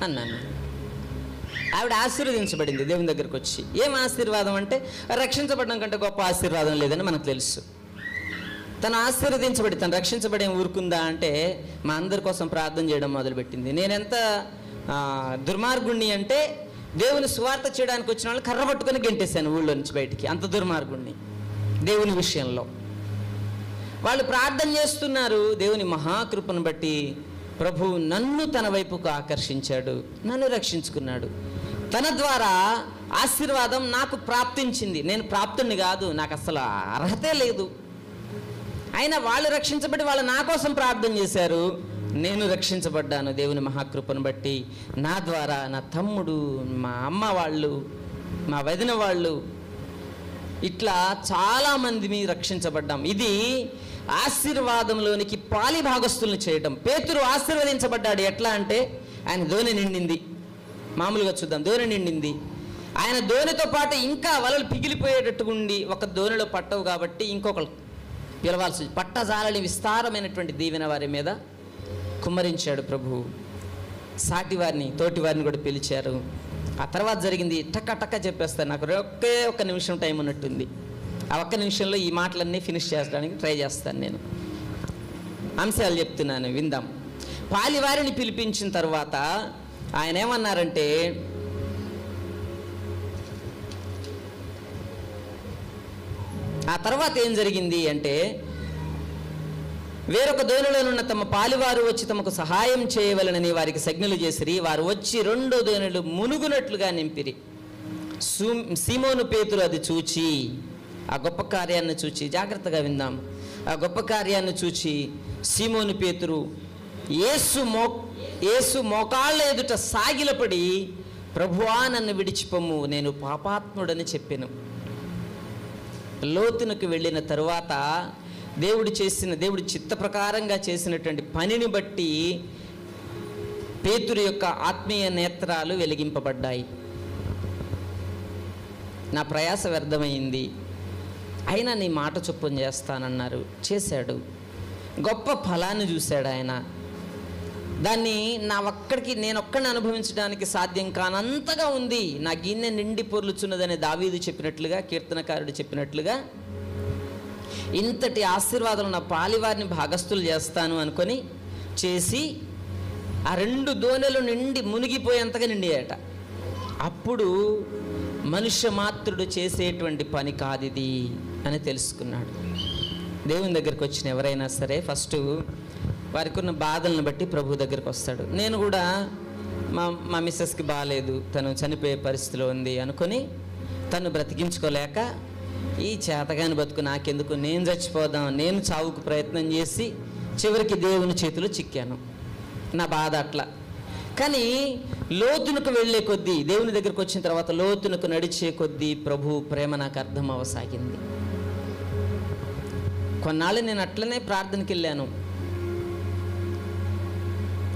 అన్నాను. ఆవిడ ఆశీర్వదించబడింది దేవుని దగ్గరకు వచ్చి. ఏం ఆశీర్వాదం అంటే, రక్షించబడడం కంటే గొప్ప ఆశీర్వాదం లేదని మనకు తెలుసు. తను ఆశీర్వదించబడి, తను రక్షించబడి ఊరుకుందా అంటే మా అందరి కోసం ప్రార్థన చేయడం మొదలుపెట్టింది. నేనెంత దుర్మార్గుణ్ణి అంటే, దేవుని సువార్త చేయడానికి వచ్చిన వాళ్ళు కర్ర పట్టుకొని గెంటేశాను ఊళ్ళో నుంచి బయటికి. అంత దుర్మార్గుణ్ణి దేవుని విషయంలో. వాళ్ళు ప్రార్థన చేస్తున్నారు. దేవుని మహాకృపను బట్టి ప్రభువు నన్ను తన వైపుకు ఆకర్షించాడు, నన్ను రక్షించుకున్నాడు. తన ద్వారా ఆశీర్వాదం నాకు ప్రాప్తించింది. నేను ప్రాప్తుణ్ణి కాదు, నాకు అసలు అర్హతే లేదు. అయినా వాళ్ళు రక్షించబడి వాళ్ళు నా కోసం ప్రార్థన చేశారు. నేను రక్షించబడ్డాను దేవుని మహాకృపను బట్టి. నా ద్వారా నా తమ్ముడు, మా అమ్మ వాళ్ళు, మా వదిన వాళ్ళు, ఇట్లా చాలామంది రక్షించబడ్డాం. ఇది ఆశీర్వాదంలోనికి పాలి భాగస్తులను చేయటం. పేతురు ఆశీర్వదించబడ్డాడు. ఎట్లా అంటే, ఆయన దోణి నిండింది. మామూలుగా చూద్దాం, దోణి నిండింది. ఆయన దోణితో పాటు ఇంకా వలలు పిగిలిపోయేటట్టుగా ఉండి, ఒక దోణిలో పట్టవు కాబట్టి ఇంకొకరు పిలవాల్సి, పట్టజాలని విస్తారమైనటువంటి దీవెన వారి మీద కుమ్మరించాడు ప్రభువు. సాటి వారిని, తోటి వారిని కూడా పిలిచారు. ఆ తర్వాత జరిగింది టక్క చెప్పేస్తాను. నాకు ఒక్క నిమిషం టైం ఉన్నట్టుంది. ఆ ఒక్క నిమిషంలో ఈ మాటలన్నీ ఫినిష్ చేయడానికి ట్రై చేస్తాను. నేను అంశాలు చెప్తున్నాను, విందాం. పాలివారిని పిలిపించిన తర్వాత ఆయన ఏమన్నారంటే, ఆ తర్వాత ఏం జరిగింది అంటే, వేరొక దోణిలోనున్న తమ పాలివారు వచ్చి తమకు సహాయం చేయవలనని వారికి సంజ్ఞలు చేసిరి. వారు వచ్చి 2 దోణులు మునుగునట్లుగా నింపిరి. సీమోను పేతురు అది చూచి, ఆ గొప్ప కార్యాన్ని చూచి, జాగ్రత్తగా విందాం. ఆ గొప్ప కార్యాన్ని చూచి సీమోను పేతురు యేసు మోకాళ్ళ ఎదుట సాగిలపడి, ప్రభువా నన్ను విడిచిపోము, నేను పాపాత్ముడని చెప్పెను. లోతునకు వెళ్ళిన తరువాత దేవుడి చిత్త ప్రకారంగా చేసినటువంటి పనిని బట్టి పేతురు యొక్క ఆత్మీయ నేత్రాలు వెలిగింపబడ్డాయి. నా ప్రయాస వ్యర్థమైంది, అయినా నీ మాట చొప్పున చేస్తానన్నారు. చేశాడు. గొప్ప ఫలాన్ని చూశాడు ఆయన. దాన్ని నేనొక్కడిని అనుభవించడానికి సాధ్యం కానంతగా ఉంది. నా గిన్నె నిండి పొర్లుచున్నదని దావీదు చెప్పినట్లుగా, కీర్తనకారుడు చెప్పినట్లుగా, ఇంతటి ఆశీర్వాదం నా పాలివారిని భాగస్తులు చేస్తాను అనుకొని చేసి ఆ 2 దోణెలు నిండి మునిగిపోయేంతగా నిండియాయట. అప్పుడు మనుష్య మాత్రుడు చేసేటువంటి పని కాదిది అని తెలుసుకున్నాడు. దేవుని దగ్గరికి వచ్చిన ఎవరైనా సరే ఫస్ట్ వారికి ఉన్న బాధలను బట్టి ప్రభు దగ్గరికి వస్తాడు. నేను కూడా మా మిస్సెస్కి బాగాలేదు, తను చనిపోయే పరిస్థితిలో ఉంది అనుకొని తను బ్రతికించుకోలేక ఈ చేతగాని బతుకు నాకెందుకు, నేను చచ్చిపోదాం, నేను చావుకు ప్రయత్నం చేసి చివరికి దేవుని చేతిలో చిక్కాను. నా బాధ అట్లా. కానీ లోతునకు వెళ్ళే కొద్దీ, దేవుని దగ్గరికి వచ్చిన తర్వాత లోతునకు నడిచే కొద్దీ ప్రభు ప్రేమ నాకు అర్థం అవసాగింది. కొన్నాళ్ళు నేను అట్లనే ప్రార్థనకి వెళ్ళాను.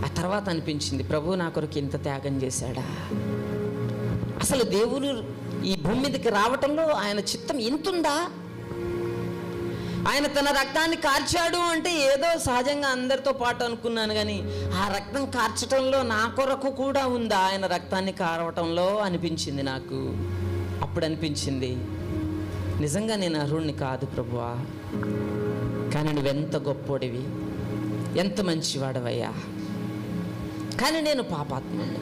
ఆ తర్వాత అనిపించింది, ప్రభు నా కొరకు ఇంత త్యాగం చేశాడా, అసలు దేవుడు ఈ భూమి మీదకి రావటంలో ఆయన చిత్తం ఇంతుందా, ఆయన తన రక్తాన్ని కార్చాడు అంటే ఏదో సహజంగా అందరితో పాటు అనుకున్నాను, కానీ ఆ రక్తం కార్చటంలో నా కొరకు కూడా ఉందా ఆయన రక్తాన్ని కారవటంలో అనిపించింది నాకు. అప్పుడు అనిపించింది, నిజంగా నేను అర్హుణ్ణి కాదు ప్రభువా, కానీ నువ్వెంత గొప్పోడివి, ఎంత మంచివాడవయ్యా, కానీ నేను పాపాత్ముడిని,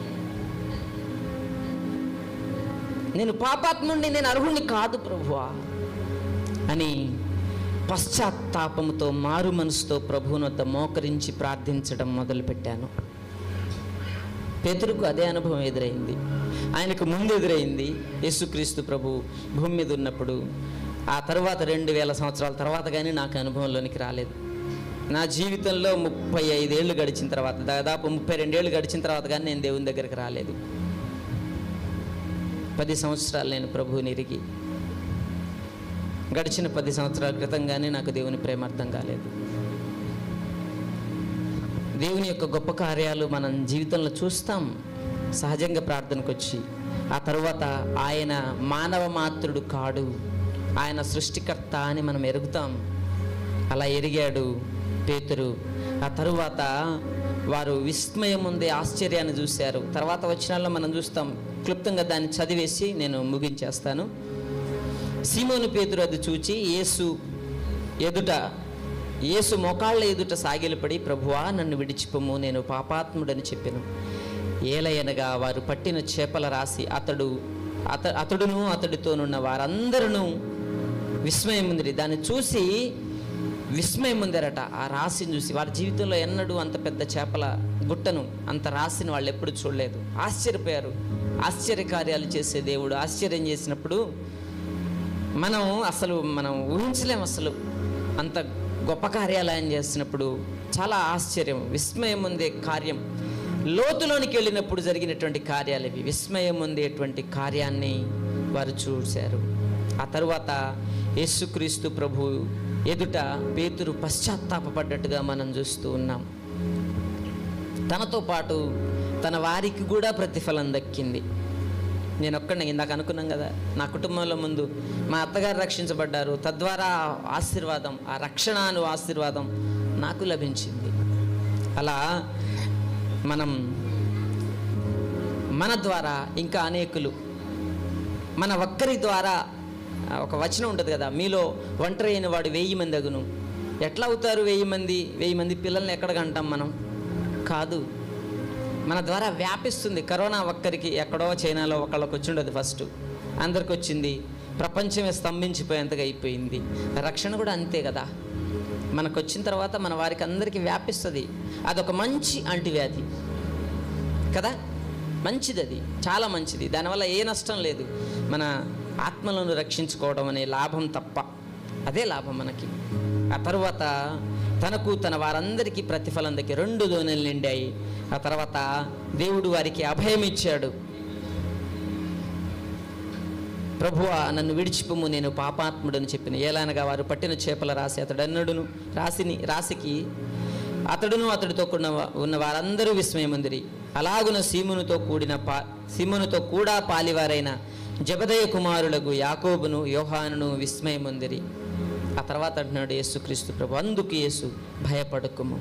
నేను అర్హుణ్ణి కాదు ప్రభువా అని పశ్చాత్తాపముతో మారు మనసుతో ప్రభువుని వద్ద మోకరించి ప్రార్థించడం మొదలుపెట్టాను. పేతురుకు అదే అనుభవం ఎదురైంది. ఆయనకు ముందు ఎదురైంది యేసుక్రీస్తు ప్రభు భూమి మీద ఉన్నప్పుడు. ఆ తర్వాత 2000 సంవత్సరాల తర్వాత కానీ నాకు అనుభవంలోనికి రాలేదు. నా జీవితంలో 35 ఏళ్ళు గడిచిన తర్వాత, దాదాపు 32 ఏళ్ళు గడిచిన తర్వాత కానీ నేను దేవుని దగ్గరికి రాలేదు. 10 సంవత్సరాలు నేను ప్రభువుని ఎరిగి, గడిచిన 10 సంవత్సరాల క్రితం కానీ నాకు దేవుని ప్రేమ అర్థం కాలేదు. దేవుని యొక్క గొప్ప కార్యాలు మనం జీవితంలో చూస్తాం సహజంగా ప్రార్థనకు వచ్చి. ఆ తర్వాత ఆయన మానవ మాత్రుడు కాడు, ఆయన సృష్టికర్త అని మనం ఎరుగుతాం. అలా ఎరిగాడు పేతురు. ఆ తరువాత వారు విస్మయం ఉండే ఆశ్చర్యాన్ని చూశారు. తర్వాత వచనాల్లో మనం చూస్తాం. క్లుప్తంగా దాన్ని చదివేసి నేను ముగించేస్తాను. సీమోను పేతురు అది చూచి యేసు మోకాళ్ళ ఎదుట సాగిలపడి, ప్రభువా నన్ను విడిచిపోము, నేను పాపాత్ముడని చెప్పెను. ఏలయనగా వారు పట్టిన చేపల రాశి అతడును అతడితోనున్న వారందరూ విస్మయం ఉంది. దాన్ని చూసి విస్మయం ఉందరట. ఆ రాశిని చూసి వారి జీవితంలో ఎన్నడూ అంత పెద్ద చేపల గుట్టను, అంత రాశిని వాళ్ళు ఎప్పుడు చూడలేదు. ఆశ్చర్యపోయారు. ఆశ్చర్యకార్యాలు చేసే దేవుడు ఆశ్చర్యం చేసినప్పుడు మనం ఊహించలేము. అసలు అంత గొప్ప కార్యాలు ఆయన చేసినప్పుడు చాలా ఆశ్చర్యం, విస్మయం ఉందే కార్యం. లోతులోనికి వెళ్ళినప్పుడు జరిగినటువంటి కార్యాలు ఇవి. విస్మయం ఉందేటువంటి కార్యాన్ని వారు చూశారు. ఆ తరువాత యేసుక్రీస్తు ప్రభు ఎదుట పేతురు పశ్చాత్తాపపడ్డట్టుగా మనం చూస్తూ ఉన్నాం. తనతో పాటు తన వారికి కూడా ప్రతిఫలం దక్కింది. నేను ఒక్కడిని ఇందాక అనుకున్నాం కదా, నా కుటుంబంలో ముందు మా అత్తగారు రక్షించబడ్డారు, తద్వారా ఆశీర్వాదం, ఆ రక్షణ అను ఆశీర్వాదం నాకు లభించింది. అలా మన ద్వారా ఇంకా అనేకులు, మన ఒక్కరి ద్వారా, ఒక వచనం ఉంటుంది కదా, మీలో ఒంటరి అయిన వాడు 1000 మంది అగును. ఎట్లా అవుతారు 1000 మంది పిల్లల్ని ఎక్కడ కంటాం మనం? కాదు, మన ద్వారా వ్యాపిస్తుంది. కరోనా ఒక్కరికి ఎక్కడో చైనాలో ఒకళ్ళకి వచ్చి ఉండదు, ఫస్ట్ అందరికి వచ్చింది, ప్రపంచమే స్తంభించిపోయేంతగా అయిపోయింది. రక్షణ కూడా అంతే కదా, మనకు వచ్చిన తర్వాత మన వారికి అందరికీ వ్యాపిస్తుంది. అదొక మంచి అంటువ్యాధి కదా, మంచిది, అది చాలా మంచిది. దానివల్ల ఏ నష్టం లేదు, మన ఆత్మలను రక్షించుకోవడం అనే లాభం తప్ప, అదే లాభం మనకి. ఆ తర్వాత తనకు తన వారందరికీ ప్రతిఫలం దక్కి 2 దోణెలు నిండాయి. ఆ తర్వాత దేవుడు వారికి అభయం ఇచ్చాడు. ప్రభువా నన్ను విడిచిపోము, నేను పాపాత్ముడని చెప్పిన. ఏలనగా వారు పట్టిన చేపల రాశి రాశికి అతడును అతడితో ఉన్న వారందరూ విస్మయముందిరి. అలాగున సీమోనుతో కూడా పాలివారైన జబదయి కుమారులకు యాకోబును యోహానును విస్మయముందిరి. ఆ తర్వాత అంటున్నాడు యేసుక్రీస్తు ప్రభు, అందుకు యేసు భయపడకుము,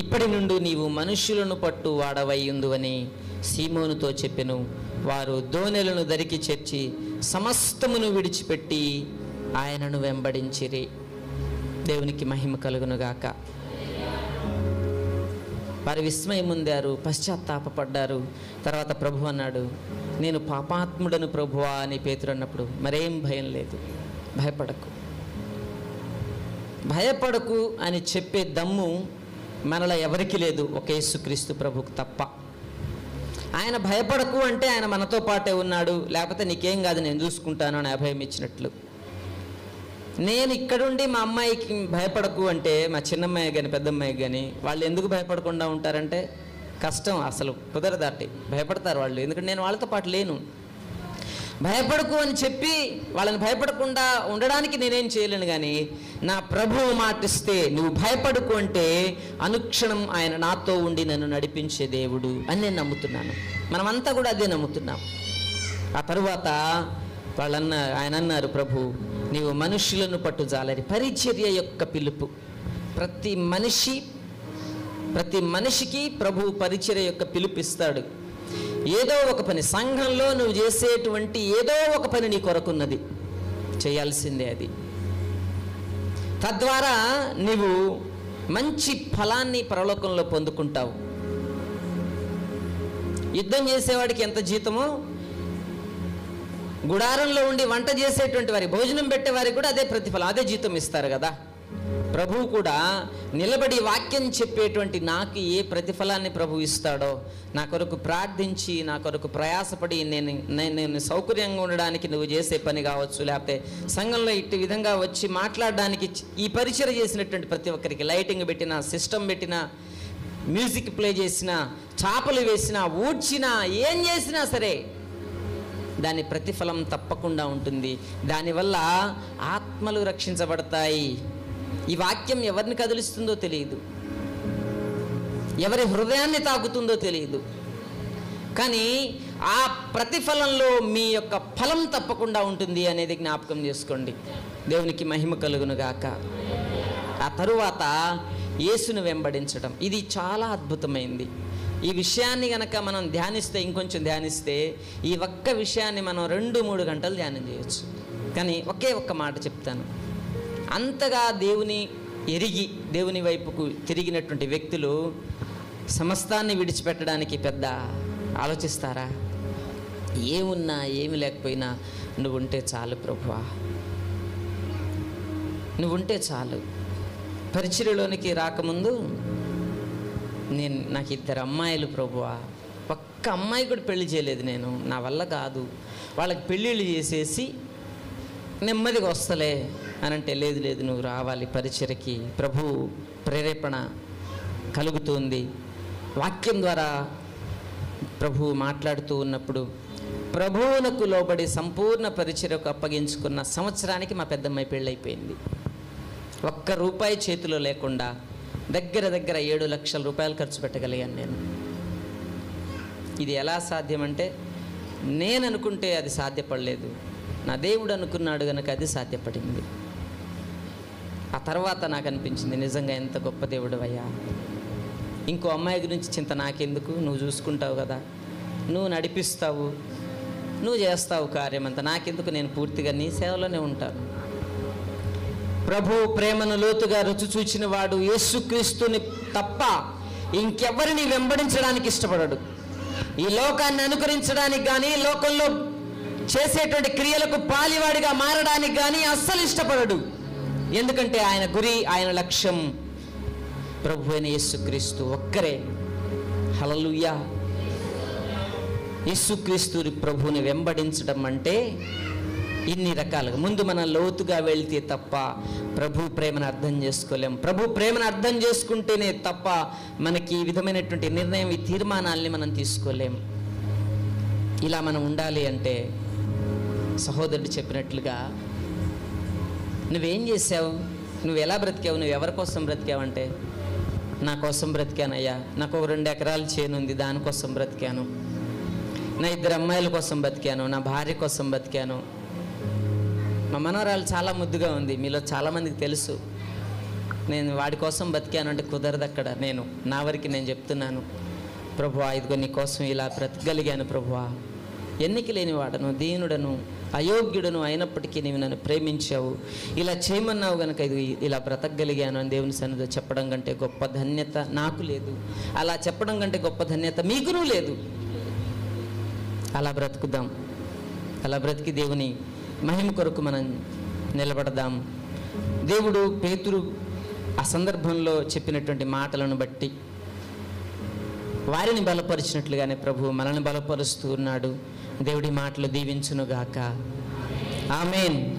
ఇప్పటి నుండి నీవు మనుష్యులను పట్టు వాడవయ్యుందు అని సీమోనుతో చెప్పెను. వారు దోణెలను దరికి చేర్చి సమస్తమును విడిచిపెట్టి ఆయనను వెంబడించిరి. దేవునికి మహిమ కలుగునుగాక. వారు విస్మయం పొందారు, పశ్చాత్తాపపడ్డారు. తర్వాత ప్రభు అన్నాడు, నేను పాపాత్ముడను ప్రభువా అని పేతురు అన్నప్పుడు, మరేం భయం లేదు, భయపడకు, భయపడకు అని చెప్పే దమ్ము మనలో ఎవరికి లేదు, ఒక యేసుక్రీస్తు ప్రభుకు తప్ప. ఆయన భయపడకు అంటే ఆయన మనతో పాటే ఉన్నాడు, లేకపోతే నీకేం కాదు నేను చూసుకుంటాను అని అభయం ఇచ్చినట్లు. నేను ఇక్కడుండి మా అమ్మాయికి భయపడకు అంటే, మా చిన్నమ్మాయి కానీ పెద్దమ్మాయికి కానీ, వాళ్ళు ఎందుకు భయపడకుండా ఉంటారంటే కష్టం, అసలు కుదరదాటి భయపడతారు వాళ్ళు, ఎందుకంటే నేను వాళ్ళతో పాటు లేను. భయపడకు అని చెప్పి వాళ్ళని భయపడకుండా ఉండడానికి నేనేం చేయలేను, కానీ నా ప్రభువు మాటిస్తే నువ్వు భయపడకు అంటే అనుక్షణం ఆయన నాతో ఉండి నన్ను నడిపించే దేవుడు అని నేను నమ్ముతున్నాను. మనమంతా కూడా అదే నమ్ముతున్నాం. ఆ తరువాత ఆయన అన్నారు, ప్రభు నీవు మనుషులను పట్టుజాలరి. పరిచర్య యొక్క పిలుపు. ప్రతి మనిషికి ప్రభు పరిచర్య యొక్క పిలుపిస్తాడు. ఏదో ఒక పని, సంఘంలో నువ్వు చేసేటువంటి ఏదో ఒక పని నీ కొరకున్నది, చేయాల్సిందే అది. తద్వారా నీవు మంచి ఫలాన్ని పరలోకంలో పొందుకుంటావు. యుద్ధం చేసేవాడికి ఎంత జీతమో, గుడారంలో ఉండి వంట చేసేటువంటి వారికి, భోజనం పెట్టేవారికి కూడా అదే ప్రతిఫలం, అదే జీతం ఇస్తారు కదా. ప్రభువు కూడా నిలబడి వాక్యం చెప్పేటువంటి నాకు ఏ ప్రతిఫలాన్ని ప్రభు ఇస్తాడో, నా కొరకు ప్రార్థించి నా కొరకు ప్రయాసపడి నేను సౌకర్యంగా ఉండడానికి నువ్వు చేసే పని కావచ్చు, లేకపోతే సంఘంలో ఇట్టి విధంగా వచ్చి మాట్లాడడానికి ఈ పరిచయం చేసినటువంటి ప్రతి ఒక్కరికి, లైటింగ్ పెట్టినా, సిస్టమ్ పెట్టినా, మ్యూజిక్ ప్లే చేసినా, చాపలు వేసినా, ఊడ్చినా, ఏం చేసినా సరే దాని ప్రతిఫలం తప్పకుండా ఉంటుంది. దానివల్ల ఆత్మలు రక్షించబడతాయి. ఈ వాక్యం ఎవరిని కదిలిస్తుందో తెలియదు, ఎవరి హృదయాన్ని తాకుతుందో తెలియదు, కానీ ఆ ప్రతిఫలంలో మీ యొక్క ఫలం తప్పకుండా ఉంటుంది అనేది జ్ఞాపకం చేసుకోండి. దేవునికి మహిమ కలుగునుగాక. ఆ తరువాత యేసును వెంబడించడం, ఇది చాలా అద్భుతమైంది. ఈ విషయాన్ని గనక మనం ధ్యానిస్తే, ఇంకొంచెం ధ్యానిస్తే, ఈ ఒక్క విషయాన్ని మనం 2-3 గంటలు ధ్యానం చేయొచ్చు. కానీ ఒకే ఒక్క మాట చెప్తాను. అంతగా దేవుని ఎరిగి దేవుని వైపుకు తిరిగినటువంటి వ్యక్తులు సమస్తాన్ని విడిచిపెట్టడానికి పెద్ద ఆలోచిస్తారా? ఏమున్నా ఏమి లేకపోయినా నువ్వుంటే చాలు ప్రభువా, నువ్వుంటే చాలు. పరిచర్యలోనికి రాకముందు నాకు 2 అమ్మాయిలు ప్రభువా, ఒక్క అమ్మాయి కూడా పెళ్లి చేయలేదు నేను, నా వల్ల కాదు, వాళ్ళకి పెళ్ళిళ్ళు చేసేసి నెమ్మదిగా వస్తలే అని అంటే, లేదు నువ్వు రావాలి పరిచర్యకి, ప్రభు ప్రేరేపణ కలుగుతుంది. వాక్యం ద్వారా ప్రభు మాట్లాడుతూ ఉన్నప్పుడు ప్రభువునకు లోబడి సంపూర్ణ పరిచర్యకు అప్పగించుకున్న సంవత్సరానికి మా పెద్దమ్మాయి పెళ్ళైపోయింది. ₹1 చేతిలో లేకుండా దగ్గర 7 లక్షల రూపాయలు ఖర్చు పెట్టగలిగాను నేను. ఇది ఎలా సాధ్యమంటే, నేను అనుకుంటే అది సాధ్యపడలేదు, నా దేవుడు అనుకున్నాడు కనుక అది సాధ్యపడింది. ఆ తర్వాత నాకు అనిపించింది, నిజంగా ఎంత గొప్ప దేవుడు అయ్యా, ఇంకో అమ్మాయి గురించి చింత నాకెందుకు, నువ్వు చూసుకుంటావు కదా, నువ్వు నడిపిస్తావు, నువ్వు చేస్తావు కార్యమంతా, నాకెందుకు, నేను పూర్తిగా నీ సేవలోనే ఉంటాను. ప్రభు ప్రేమను లోతుగా రుచి చూచిన వాడు యేసుక్రీస్తుని తప్ప ఇంకెవరిని వెంబడించడానికి ఇష్టపడడు. ఈ లోకాన్ని అనుకరించడానికి కానీ, లోకంలో చేసేటువంటి క్రియలకు పాలివాడిగా మారడానికి కానీ అస్సలు ఇష్టపడడు. ఎందుకంటే ఆయన గురి, ఆయన లక్ష్యం ప్రభు అయిన యేసుక్రీస్తు ఒక్కరే. హల్లెలూయా. యేసుక్రీస్తు ప్రభువుని వెంబడించడం అంటే ఇన్ని రకాలుగా, ముందు మనం లోతుగా వెళ్తే తప్ప ప్రభు ప్రేమను అర్థం చేసుకోలేం. ప్రభు ప్రేమను అర్థం చేసుకుంటేనే తప్ప మనకి ఈ విధమైనటువంటి నిర్ణయం, ఈ తీర్మానాల్ని మనం తీసుకోలేం. ఇలా మనం ఉండాలి అంటే సహోదరుడు చెప్పినట్లుగా, నువ్వేం చేసావు, నువ్వు ఎలా బ్రతికావు, నువ్వు ఎవరి కోసం బ్రతికావంటే, నా కోసం బ్రతికానయ్యా, నాకు 2 ఎకరాల చేను ఉంది, దానికోసం బ్రతికాను, నా 2 అమ్మాయిల కోసం బ్రతికాను, నా భార్య కోసం బ్రతికాను, మా మనవరాలు చాలా ముద్దుగా ఉంది, మీలో చాలామందికి తెలుసు, నేను వాడి కోసం బతికాను అంటే కుదరదు. అక్కడ నా వరకు నేను చెప్తున్నాను, ప్రభువా ఇదిగో నీ కోసం ఇలా బ్రతకగలిగాను ప్రభువా, ఎన్నిక లేనివాడను, దీనుడను, అయోగ్యుడను అయినప్పటికీ నీవు నన్ను ప్రేమించావు, ఇలా చేయమన్నావు కనుక ఇది ఇలా బ్రతకగలిగాను అని దేవుని సన్నిధిలో చెప్పడం కంటే గొప్ప ధన్యత నాకు లేదు. అలా చెప్పడం కంటే గొప్ప ధన్యత మీకునూ లేదు. అలా బ్రతుకుదాం. అలా బ్రతికి దేవుని మహిమ కొరకు మనం నిలబడదాం. దేవుడు పేతురు ఆ సందర్భంలో చెప్పినటువంటి మాటలను బట్టి వారిని బలపరిచినట్లుగానే ప్రభు మనల్ని బలపరుస్తూ ఉన్నాడు. దేవుడి మాటలు దీవించునుగాక. ఆమేన్.